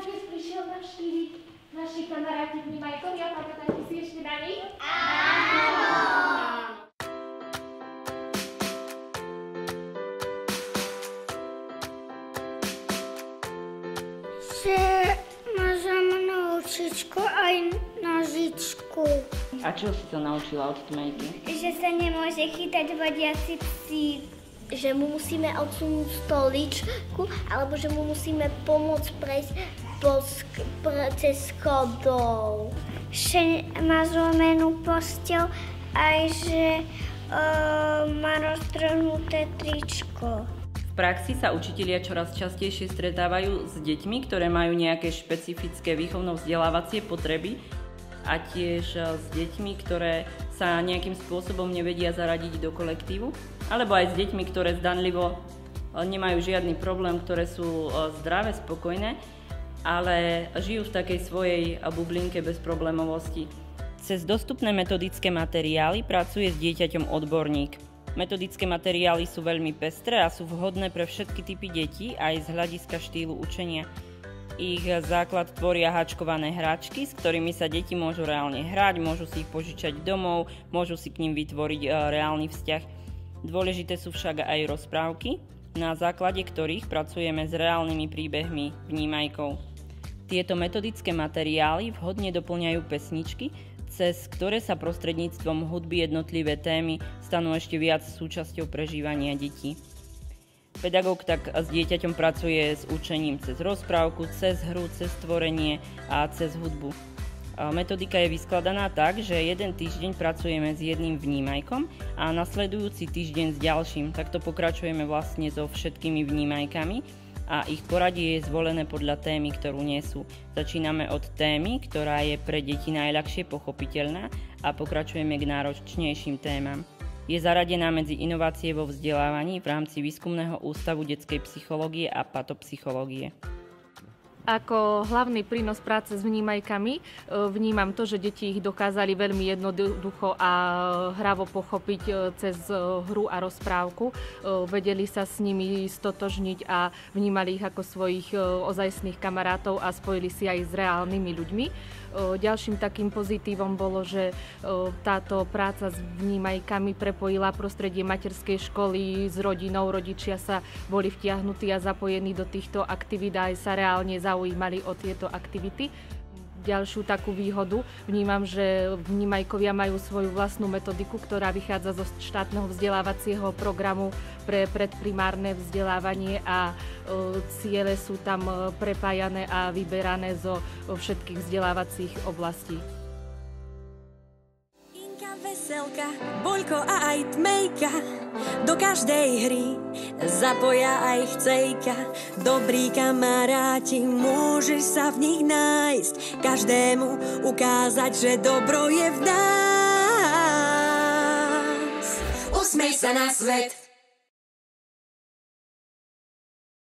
dnes prišiel navštíviť naši kamaráti vnímajkovia, pamätáte si ešte na nich? Áno! Že môžem naučiť aj nožičku. A čo si to naučila od Tmejky? Že sa nemôže chytať vodiaci psík. Že mu musíme odsunúť stoličku, alebo že mu musíme pomôcť prejsť cez schodov. Že má zlomenú posteľ, aj že má roztrhnuté tričko. V praxi sa učitelia čoraz častejšie stretávajú s deťmi, ktoré majú nejaké špecifické výchovno-vzdelávacie potreby a tiež s deťmi, ktoré sa nejakým spôsobom nevedia zaradiť do kolektívu, alebo aj s deťmi, ktoré zdanlivo nemajú žiadny problém, ktoré sú zdravé, spokojné, ale žijú v takej svojej bublinke bezproblémovosti. Cez dostupné metodické materiály pracuje s dieťaťom odborník. Metodické materiály sú veľmi pestré a sú vhodné pre všetky typy detí aj z hľadiska štýlu učenia. Ich základ tvoria háčkované hračky, s ktorými sa deti môžu reálne hrať, môžu si ich požičať domov, môžu si k nim vytvoriť reálny vzťah. Dôležité sú však aj rozprávky, na základe ktorých pracujeme s reálnymi príbehmi vnímajkov. Tieto metodické materiály vhodne doplňajú pesničky, cez ktoré sa prostredníctvom hudby jednotlivé témy stanú ešte viac súčasťou prežívania detí. Pedagóg tak s dieťaťom pracuje s učením cez rozprávku, cez hru, cez tvorenie a cez hudbu. Metodika je vyskladaná tak, že jeden týždeň pracujeme s jedným vnímajkom a nasledujúci týždeň s ďalším. Takto pokračujeme vlastne so všetkými vnímajkami a ich poradie je zvolené podľa témy, ktorú nesú. Začíname od témy, ktorá je pre deti najľahšie pochopiteľná a pokračujeme k náročnejším témam. Je zaradená medzi inovácie vo vzdelávaní v rámci Výskumného ústavu detskej psychológie a patopsychológie. Ako hlavný prínos práce s vnímajkami vnímam to, že deti ich dokázali veľmi jednoducho a hravo pochopiť cez hru a rozprávku. Vedeli sa s nimi stotožniť a vnímali ich ako svojich ozajstných kamarátov a spojili si aj s reálnymi ľuďmi. Ďalším takým pozitívom bolo, že táto práca s vnímajkami prepojila prostredie materskej školy s rodinou. Rodičia sa boli vtiahnutí a zapojení do týchto aktivít a aj sa reálne zaujímali o tieto aktivity. Ďalšiu takú výhodu vnímam, že vnímajkovia majú svoju vlastnú metodiku, ktorá vychádza zo štátneho vzdelávacieho programu pre predprimárne vzdelávanie a ciele sú tam prepájané a vyberané zo všetkých vzdelávacích oblastí. Veselka, Boľko a aj Tmejka do každej hry zapoja aj chcejka. Dobrí kamaráti, môžeš sa v nich nájsť, každému ukázať, že dobro je v nás. Usmej sa na svet.